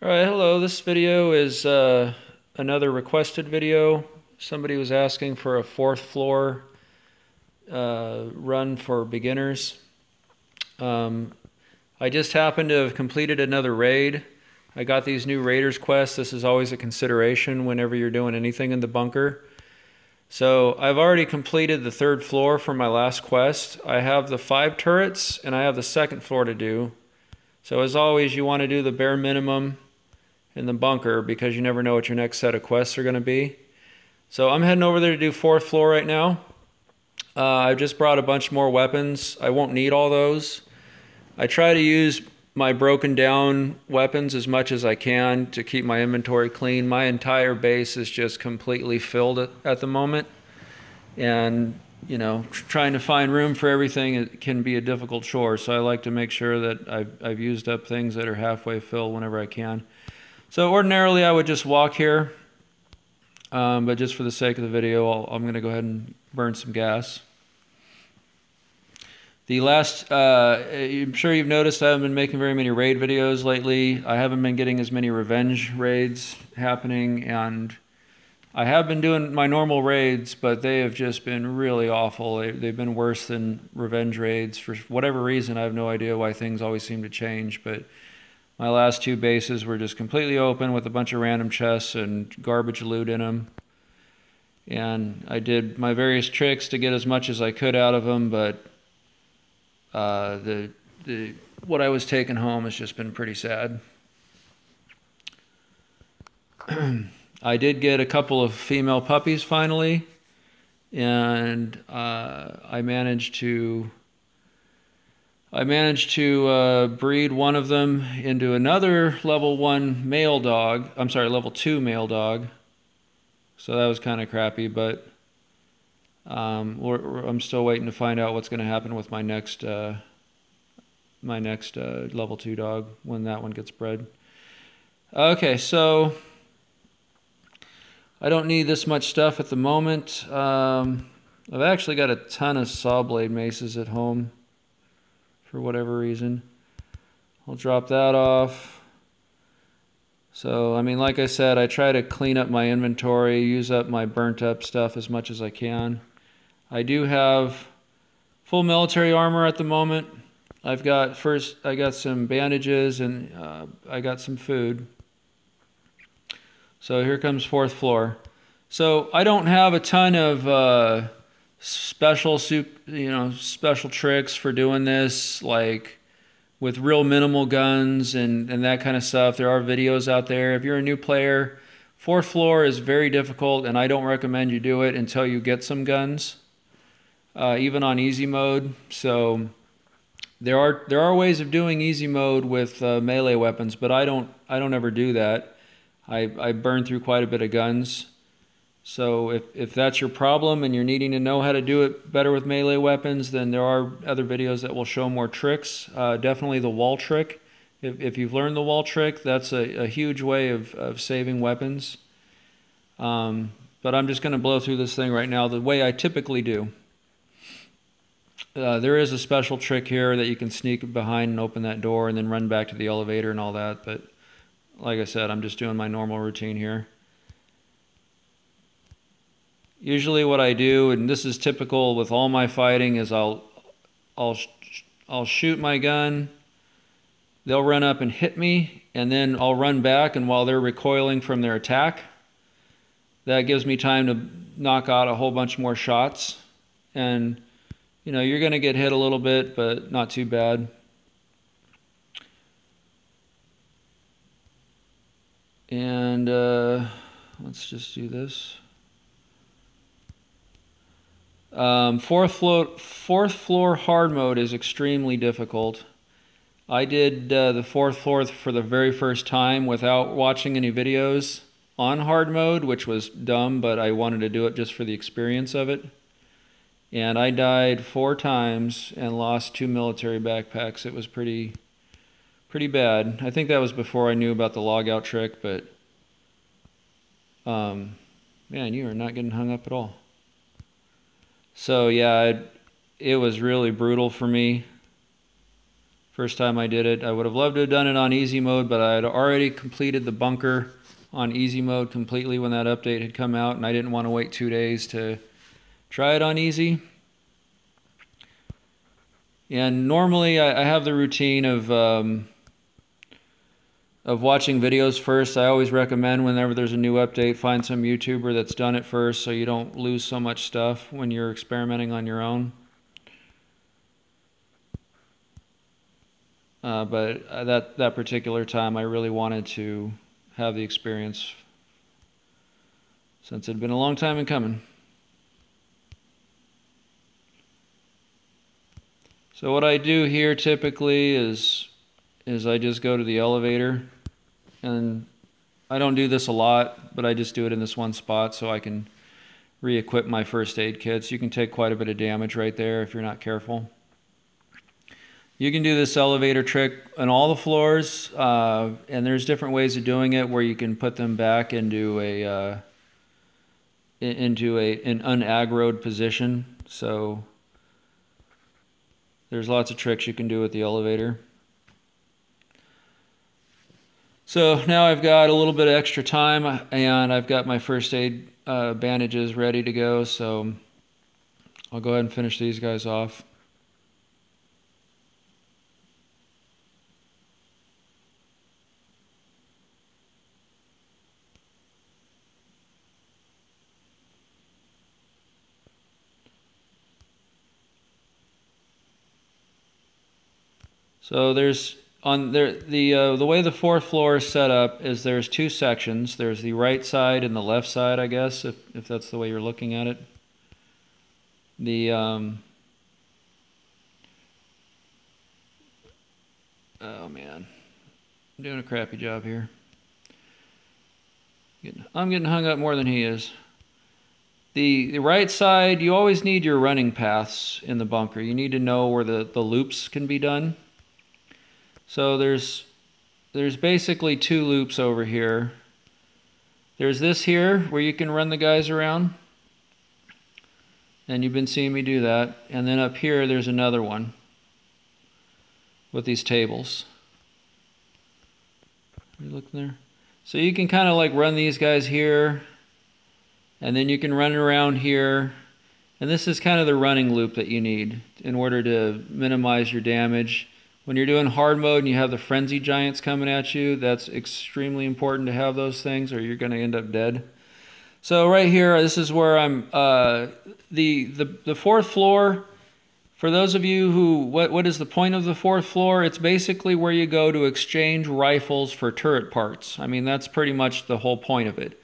Alright, hello. This video is another requested video. Somebody was asking for a fourth floor run for beginners. I just happened to have completed another raid. I got these new Raiders quests. This is always a consideration whenever you're doing anything in the bunker. So I've already completed the third floor for my last quest. I have the 5 turrets and I have the second floor to do. So as always, you want to do the bare minimum in the bunker because you never know what your next set of quests are going to be. So I'm heading over there to do 4th floor right now. I've just brought a bunch more weapons. I won't need all those. I try to use my broken down weapons as much as I can to keep my inventory clean. My entire base is just completely filled at the moment. And, you know, trying to find room for everything, it can be a difficult chore. So I like to make sure that I've used up things that are halfway filled whenever I can. So ordinarily I would just walk here, but just for the sake of the video, I'm going to go ahead and burn some gas. The last, I'm sure you've noticed I haven't been making very many raid videos lately. I haven't been getting as many revenge raids happening, and I have been doing my normal raids, but they have just been really awful. They've been worse than revenge raids. For whatever reason, I have no idea why things always seem to change, but my last 2 bases were just completely open with a bunch of random chests and garbage loot in them. And I did my various tricks to get as much as I could out of them, but what I was taking home has just been pretty sad. I did get a couple of female puppies finally, and I managed to breed one of them into another level 1 male dog. I'm sorry, level 2 male dog. So that was kind of crappy, but I'm still waiting to find out what's going to happen with my next level 2 dog when that one gets bred. Okay, so I don't need this much stuff at the moment. I've actually got a ton of saw blade maces at home for whatever reason. I'll drop that off. So, I mean, like I said, I try to clean up my inventory, use up my burnt up stuff as much as I can. I do have full military armor at the moment. I got some bandages and I got some food. So here comes 4th floor. So I don't have a ton of special tricks for doing this, like with real minimal guns and that kind of stuff. There are videos out there. If you're a new player, 4th floor is very difficult, and I don't recommend you do it until you get some guns, even on easy mode. So there are ways of doing easy mode with melee weapons, but I don't ever do that. I burn through quite a bit of guns. So if that's your problem and you're needing to know how to do it better with melee weapons, then there are other videos that will show more tricks. Definitely the wall trick. If you've learned the wall trick, that's a huge way of saving weapons. But I'm just going to blow through this thing right now the way I typically do. There is a special trick here that you can sneak behind and open that door and then run back to the elevator and all that. But like I said, I'm just doing my normal routine here. Usually what I do, and this is typical with all my fighting, is I'll shoot my gun, they'll run up and hit me, and then I'll run back, and while they're recoiling from their attack, that gives me time to knock out a whole bunch more shots. And, you know, you're going to get hit a little bit, but not too bad. And let's just do this. 4th floor hard mode is extremely difficult. I did the 4th floor for the very first time without watching any videos on hard mode, which was dumb, but I wanted to do it just for the experience of it. And I died 4 times and lost 2 military backpacks. It was pretty bad. I think that was before I knew about the logout trick, but man, you are not getting hung up at all. So yeah, it was really brutal for me. first time I did it. I would have loved to have done it on easy mode, but I had already completed the bunker on easy mode completely when that update had come out, and I didn't want to wait 2 days to try it on easy. And normally I have the routine of watching videos first. I always recommend whenever there's a new update, find some YouTuber that's done it first so you don't lose so much stuff when you're experimenting on your own. But that particular time I really wanted to have the experience since it had been a long time in coming. So what I do here typically is I just go to the elevator, and I don't do this a lot, but I just do it in this one spot so I can re-equip my first aid kits. You can take quite a bit of damage right there if you're not careful. You can do this elevator trick on all the floors, and there's different ways of doing it where you can put them back into an unaggroed position. So there's lots of tricks you can do with the elevator. So now I've got a little bit of extra time, and I've got my first aid bandages ready to go, so I'll go ahead and finish these guys off. So there's on there the way the fourth floor is set up is there's two sections. There's the right side and the left side, I guess, if that's the way you're looking at it. The oh man, I'm doing a crappy job here. I'm getting hung up more than he is. The right side, you always need your running paths in the bunker. You need to know where the loops can be done. So there's basically two loops over here. There's this here where you can run the guys around, and you've been seeing me do that. And then up here there's another one with these tables. Are you looking there? So you can kind of like run these guys here, and then you can run around here. And this is kind of the running loop that you need in order to minimize your damage. When you're doing hard mode and you have the frenzy giants coming at you, that's extremely important to have those things, or you're going to end up dead. So right here, this is where I'm, the fourth floor, for those of you who, what is the point of the fourth floor? It's basically where you go to exchange rifles for turret parts. I mean, that's pretty much the whole point of it.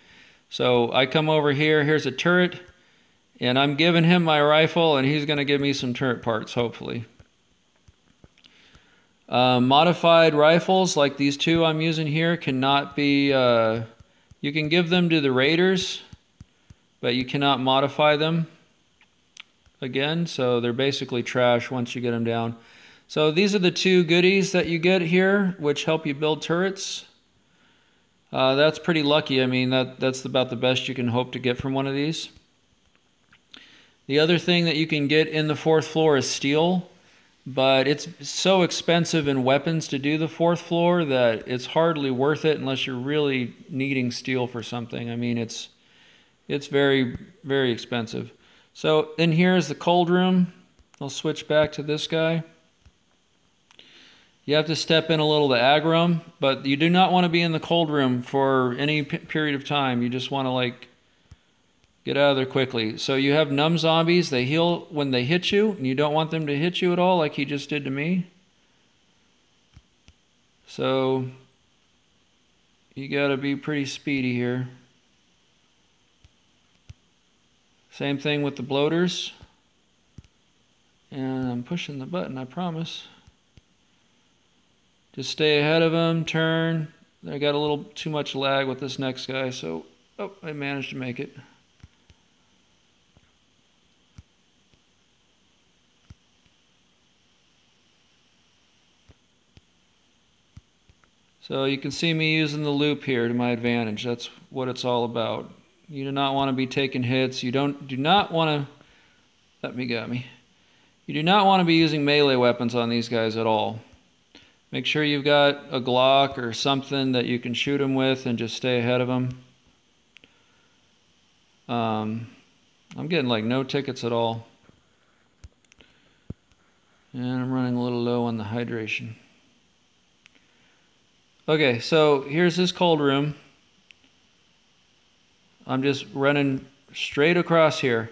So I come over here, here's a turret, and I'm giving him my rifle, and he's going to give me some turret parts, hopefully. Modified rifles like these two I'm using here cannot be, you can give them to the raiders, but you cannot modify them again, so they're basically trash once you get them down. So these are the two goodies that you get here, which help you build turrets. That's pretty lucky. I mean, that's about the best you can hope to get from one of these. The other thing that you can get in the fourth floor is steel. But it's so expensive in weapons to do the fourth floor that it's hardly worth it unless you're really needing steel for something. I mean, it's very, very expensive. So in here is the cold room. I'll switch back to this guy. You have to step in a little to aggro him, but you do not want to be in the cold room for any period of time. You just want to like get out of there quickly. So you have numb zombies. They heal when they hit you, and you don't want them to hit you at all like he just did to me. So you got to be pretty speedy here. Same thing with the bloaters. And I'm pushing the button, I promise. Just stay ahead of them, turn. I got a little too much lag with this next guy, so oh, I managed to make it. So you can see me using the loop here to my advantage. That's what it's all about. You do not want to be taking hits. You do not want to... You do not want to be using melee weapons on these guys at all. Make sure you've got a Glock or something that you can shoot them with and just stay ahead of them. I'm getting like no tickets at all. And I'm running a little low on the hydration. Okay, so here's this cold room. I'm just running straight across here.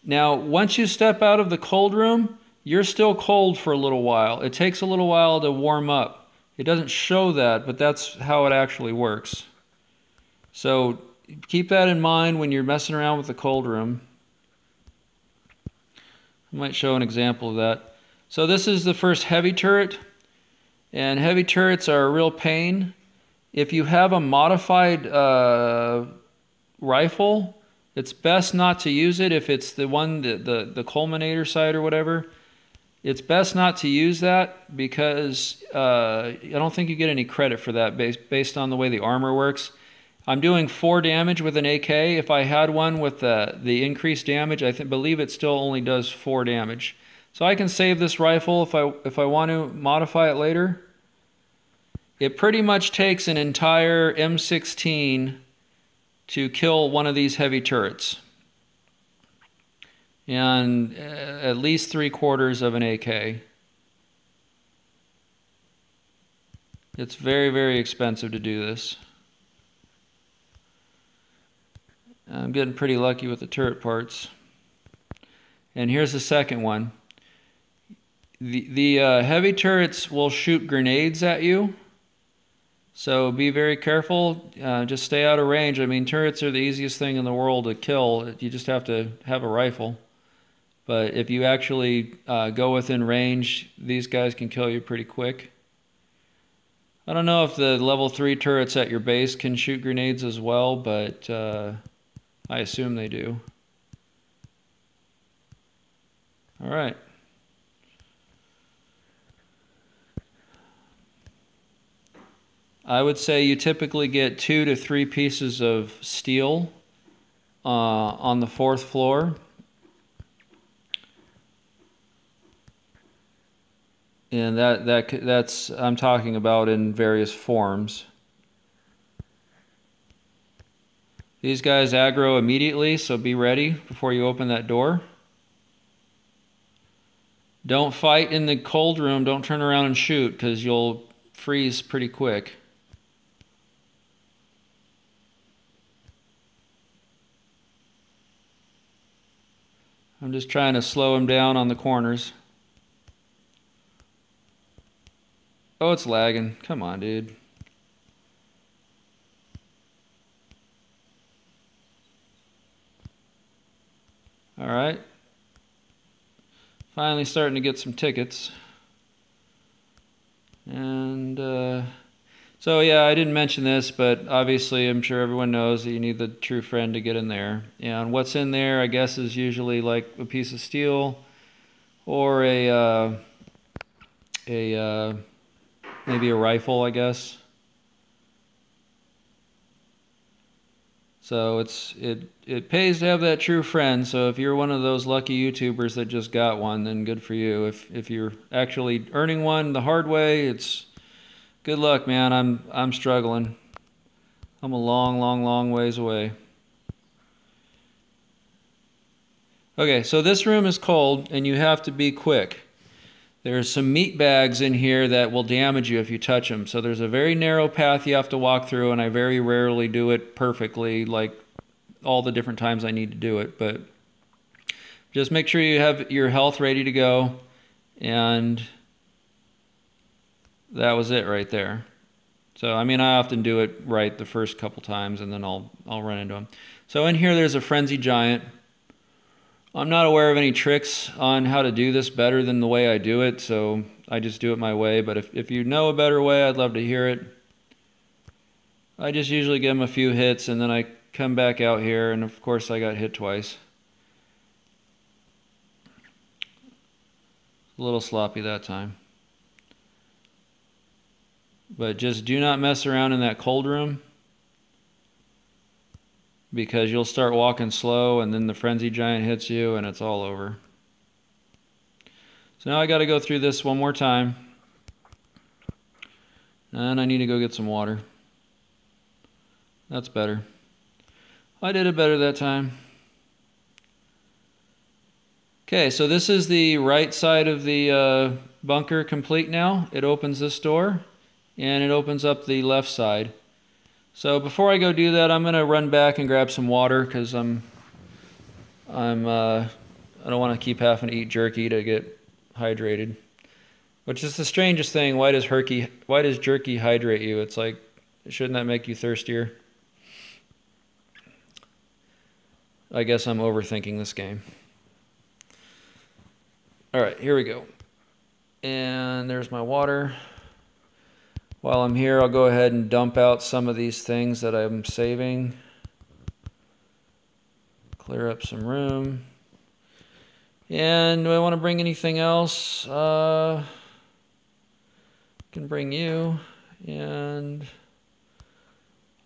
Now, once you step out of the cold room, you're still cold for a little while. It takes a little while to warm up. It doesn't show that, but that's how it actually works. So keep that in mind when you're messing around with the cold room. I might show an example of that. So this is the first heavy turret, and heavy turrets are a real pain. If you have a modified rifle, it's best not to use it. If it's the one, the culminator sight or whatever, it's best not to use that because I don't think you get any credit for that based on the way the armor works. I'm doing 4 damage with an AK. If I had one with the increased damage, I believe it still only does 4 damage. So I can save this rifle if I want to modify it later. It pretty much takes an entire M16 to kill one of these heavy turrets. And at least 3/4 of an AK. It's very, very expensive to do this. I'm getting pretty lucky with the turret parts. And here's the second one. The heavy turrets will shoot grenades at you. So be very careful. Just stay out of range. I mean, turrets are the easiest thing in the world to kill. You just have to have a rifle. But if you actually go within range, these guys can kill you pretty quick. I don't know if the level 3 turrets at your base can shoot grenades as well, but I assume they do. All right. I would say you typically get 2 to 3 pieces of steel on the 4th floor. And that's I'm talking about in various forms. These guys aggro immediately, so be ready before you open that door. Don't fight in the cold room. Don't turn around and shoot because you'll freeze pretty quick. I'm just trying to slow him down on the corners. Oh, it's lagging. Come on, dude. All right. Finally starting to get some tickets. And so yeah, I didn't mention this, but obviously I'm sure everyone knows that you need the true friend to get in there. And what's in there, I guess, is usually like a piece of steel or maybe a rifle, I guess. So it pays to have that true friend. So if you're one of those lucky YouTubers that just got one, then good for you. If you're actually earning one the hard way, it's good luck, man. I'm struggling. I'm a long ways away. Okay, so this room is cold and you have to be quick. There's some meat bags in here that will damage you if you touch them. So there's a very narrow path you have to walk through, and I very rarely do it perfectly, like all the different times I need to do it. But just make sure you have your health ready to go. And that was it right there. So, I mean, I often do it right the first couple times, and then I'll run into them. So in here, there's a frenzied giant. I'm not aware of any tricks on how to do this better than the way I do it, so I just do it my way. But if you know a better way, I'd love to hear it. I just usually give him a few hits, and then I come back out here, and of course I got hit twice. A little sloppy that time. But just do not mess around in that cold room, because you'll start walking slow and then the frenzied giant hits you and it's all over. So now I got to go through this one more time. And I need to go get some water. That's better. I did it better that time. Okay, so this is the right side of the bunker complete now. It opens this door, and it opens up the left side. So before I go do that, I'm going to run back and grab some water because I don't want to keep having to eat jerky to get hydrated. Which is the strangest thing. Why does jerky hydrate you? It's like, shouldn't that make you thirstier? I guess I'm overthinking this game. All right, here we go. And there's my water. While I'm here, I'll go ahead and dump out some of these things that I'm saving. Clear up some room. And do I want to bring anything else? I can bring you. And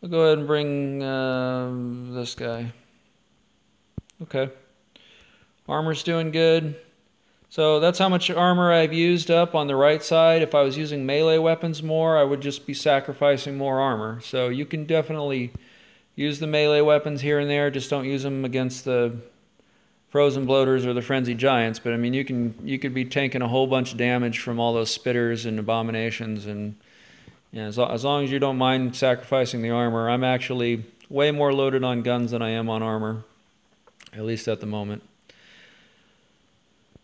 I'll go ahead and bring this guy. Okay. Armor's doing good. So that's how much armor I've used up on the right side. If I was using melee weapons more, I would just be sacrificing more armor. So you can definitely use the melee weapons here and there. Just don't use them against the frozen bloaters or the frenzied giants. But I mean, you could be tanking a whole bunch of damage from all those spitters and abominations. And yeah, as long as you don't mind sacrificing the armor, I'm actually way more loaded on guns than I am on armor, at least at the moment.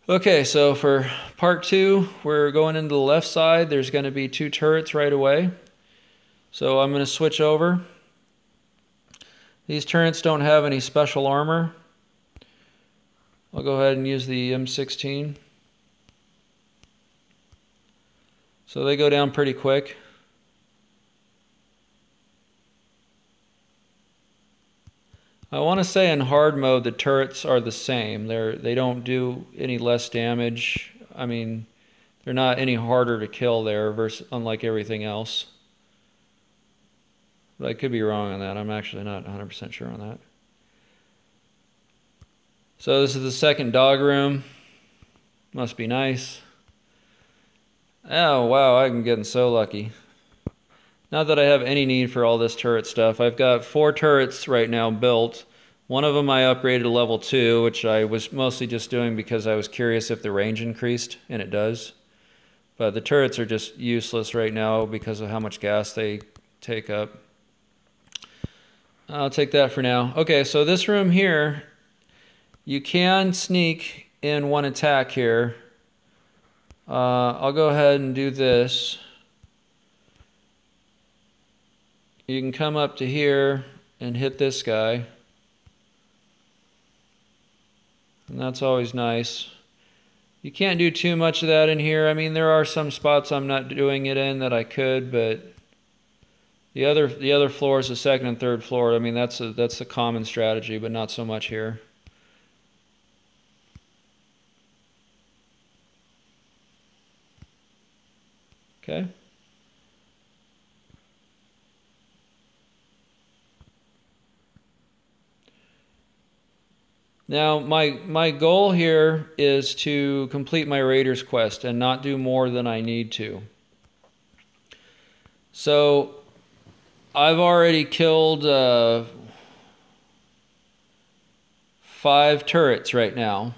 Okay, so for part 2, we're going into the left side. There's going to be 2 turrets right away. So I'm going to switch over. These turrets don't have any special armor. I'll go ahead and use the M16. So they go down pretty quick. I want to say in hard mode the turrets are the same. They don't do any less damage. I mean, they're not any harder to kill there unlike everything else. But I could be wrong on that. I'm actually not 100% sure on that. So this is the second dog room. Must be nice. Oh wow, I'm getting so lucky. Not that I have any need for all this turret stuff. I've got 4 turrets right now built. One of them I upgraded to level 2, which I was mostly just doing because I was curious if the range increased, and it does. But the turrets are just useless right now because of how much gas they take up. I'll take that for now. Okay, so this room here, you can sneak in one attack here. I'll go ahead and do this. You can come up to here and hit this guy. And that's always nice. You can't do too much of that in here. I mean, there are some spots I'm not doing it in that I could, but the other floors, the second and third floor, I mean, that's a common strategy, but not so much here. Okay. Now, my goal here is to complete my Raiders quest and not do more than I need to. So, I've already killed 5 turrets right now.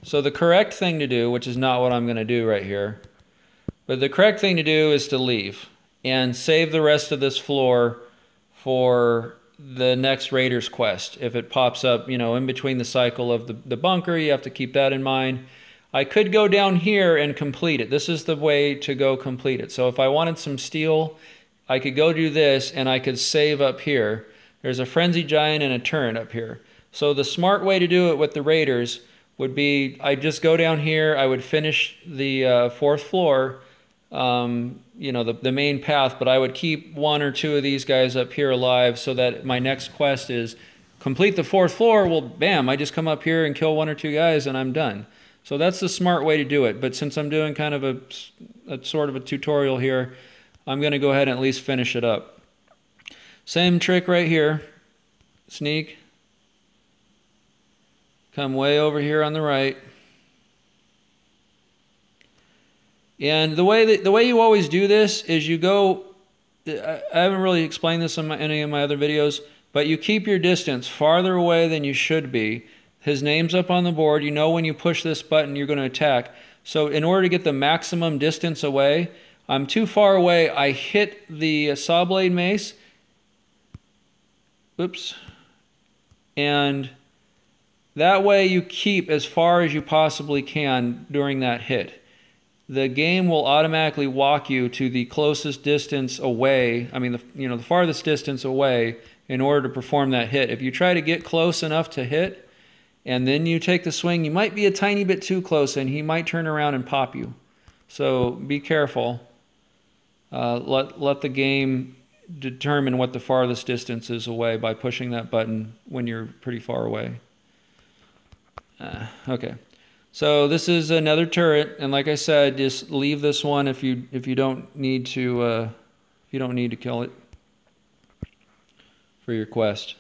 So the correct thing to do, which is not what I'm going to do right here, but the correct thing to do is to leave and save the rest of this floor for the next Raiders quest. If it pops up, you know, in between the cycle of the bunker, you have to keep that in mind. I could go down here and complete it. This is the way to go complete it. So if I wanted some steel, I could go do this and I could save up here. There's a frenzied giant and a turret up here. So the smart way to do it with the Raiders would be I'd just go down here, I would finish the 4th floor, you know, the main path, but I would keep 1 or 2 of these guys up here alive so that my next quest is complete the 4th floor. Well, bam, I just come up here and kill 1 or 2 guys and I'm done. So that's the smart way to do it. But since I'm doing kind of a sort of a tutorial here, I'm going to go ahead and at least finish it up. Same trick right here. Sneak. Come way over here on the right. And the way you always do this is you go I haven't really explained this in any of my other videos, but you keep your distance farther away than you should be. His name's up on the board. You know when you push this button, you're going to attack. So in order to get the maximum distance away, I'm too far away. I hit the saw blade mace. Oops. And that way you keep as far as you possibly can during that hit. The game will automatically walk you to the closest distance away, the farthest distance away in order to perform that hit. If you try to get close enough to hit and then you take the swing, you might be a tiny bit too close and he might turn around and pop you. So be careful. Let the game determine what the farthest distance is away by pushing that button when you're pretty far away. Okay. So this is another turret, and like I said, just leave this one if you don't need to kill it for your quest.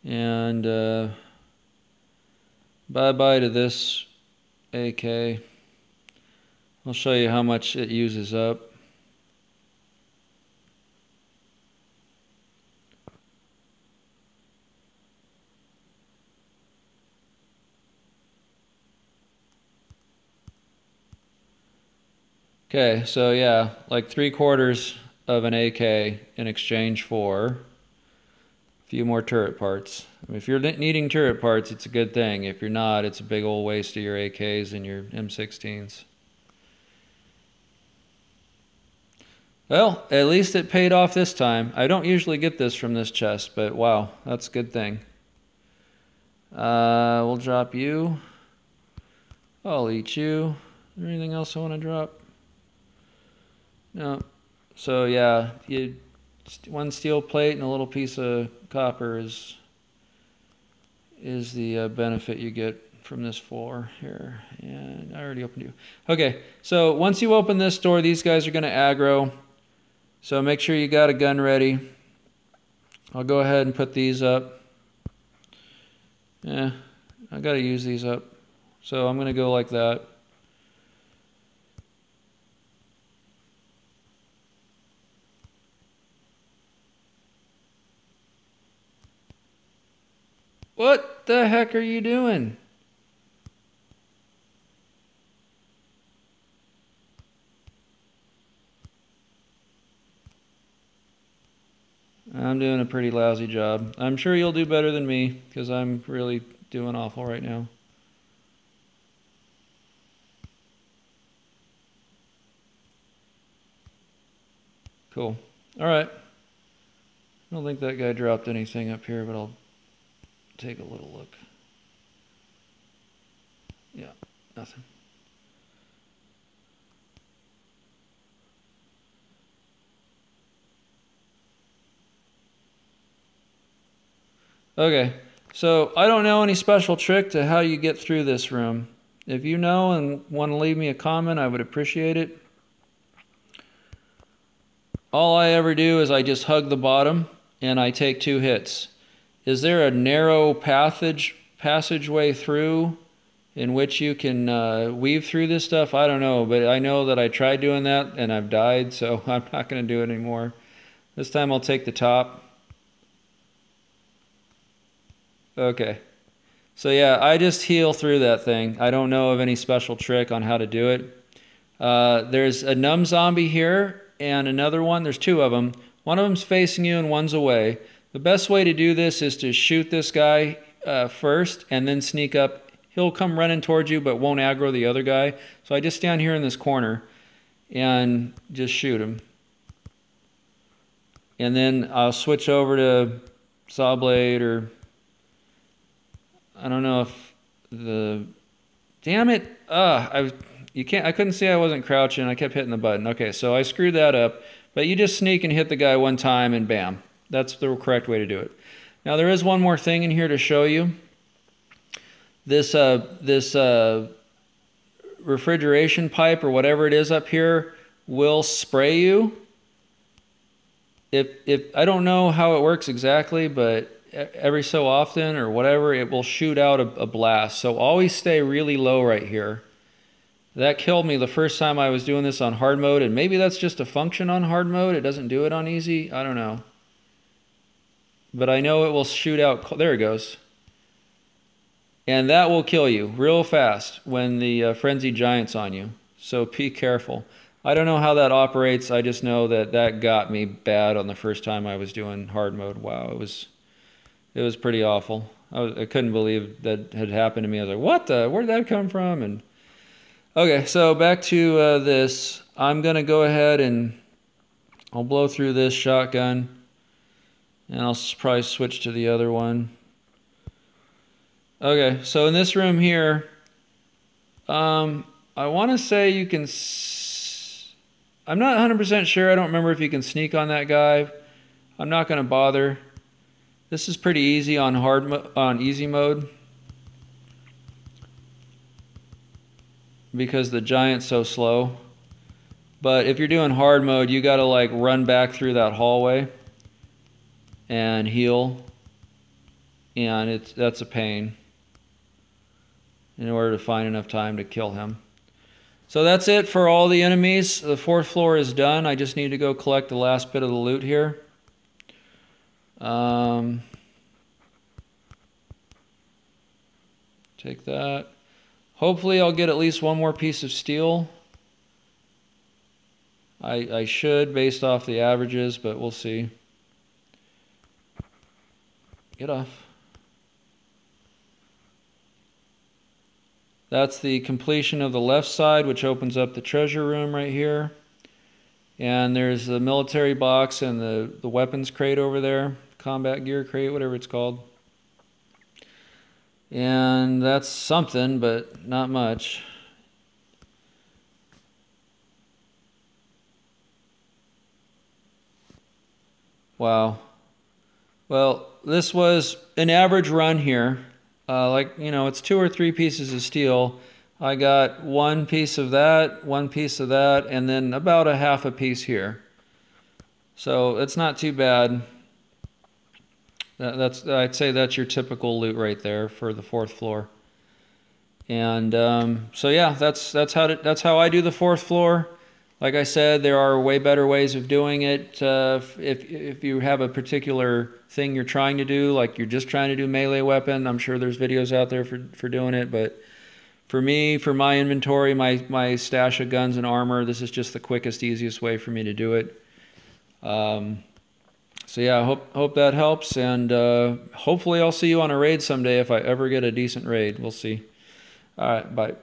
And bye-bye to this AK. I'll show you how much it uses up. Okay, so yeah, like 3/4 of an AK in exchange for a few more turret parts. I mean, if you're needing turret parts, it's a good thing. If you're not, it's a big old waste of your AKs and your M16s. Well, at least it paid off this time. I don't usually get this from this chest, but wow, that's a good thing. We'll drop you. I'll eat you. Is there anything else I want to drop? No. So yeah, one steel plate and a little piece of copper is the benefit you get from this floor here. And I already opened you. Okay, so once you open this door, these guys are going to aggro. So make sure you got a gun ready. I'll go ahead and put these up. Yeah, I got to use these up. So I'm going to go like that. What the heck are you doing? I'm doing a pretty lousy job. I'm sure you'll do better than me because I'm really doing awful right now. Cool. All right. I don't think that guy dropped anything up here, but I'll take a little look. Yeah, nothing. Okay, so I don't know any special trick to how you get through this room. If you know and want to leave me a comment, I would appreciate it. All I ever do is I just hug the bottom and I take 2 hits. Is there a narrow passageway through in which you can weave through this stuff? I don't know, but I know that I tried doing that and I've died, so I'm not going to do it anymore. This time I'll take the top. Okay. So yeah, I just heal through that thing. I don't know of any special trick on how to do it. There's a numb zombie here and another one. There's 2 of them. One of them's facing you and one's away. The best way to do this is to shoot this guy first and then sneak up. He'll come running towards you but won't aggro the other guy. So I just stand here in this corner and just shoot him. And then I'll switch over to saw blade, or I don't know if the... Damn it! I couldn't see I wasn't crouching. I kept hitting the button. Okay, so I screwed that up. But you just sneak and hit the guy one time and bam. That's the correct way to do it. Now there is one more thing in here to show you. This refrigeration pipe or whatever it is up here will spray you. If I don't know how it works exactly, but every so often or whatever, it will shoot out a blast. So always stay really low right here. That killed me the first time I was doing this on hard mode, and maybe that's just a function on hard mode. It doesn't do it on easy. I don't know. But I know it will shoot out. There it goes. And that will kill you real fast when the Frenzied Giant's on you. So be careful. I don't know how that operates. I just know that that got me bad on the first time I was doing hard mode. Wow, it was pretty awful. I couldn't believe that had happened to me. I was like, what the? Where did that come from? And okay, so back to this. I'm going to go ahead and I'll blow through this shotgun. And I'll probably switch to the other one. Okay, so in this room here, I want to say you can... I'm not 100% sure. I don't remember if you can sneak on that guy. I'm not going to bother. This is pretty easy on easy mode. Because the giant's so slow. But if you're doing hard mode, you got to like run back through that hallway and heal. And that's a pain in order to find enough time to kill him. So that's it for all the enemies. The 4th floor is done. I just need to go collect the last bit of the loot here. Take that. Hopefully I'll get at least one more piece of steel. I should based off the averages, but we'll see. Get off. That's the completion of the left side, which opens up the treasure room right here. And there's the military box and the weapons crate over there. Combat gear crate, whatever it's called. And that's something, but not much. Wow. Well, this was an average run here. Like, you know, it's 2 or 3 pieces of steel. I got 1 piece of that, 1 piece of that, and then about a half a piece here. So it's not too bad. I'd say that's your typical loot right there for the 4th floor. And so yeah, that's how I do the 4th floor. Like I said, there are way better ways of doing it. If you have a particular thing you're trying to do, like you're just trying to do melee weapon, I'm sure there's videos out there for doing it. But for me, for my inventory, my stash of guns and armor, this is just the quickest, easiest way for me to do it. So yeah, I hope that helps, and hopefully I'll see you on a raid someday if I ever get a decent raid. We'll see. All right, bye.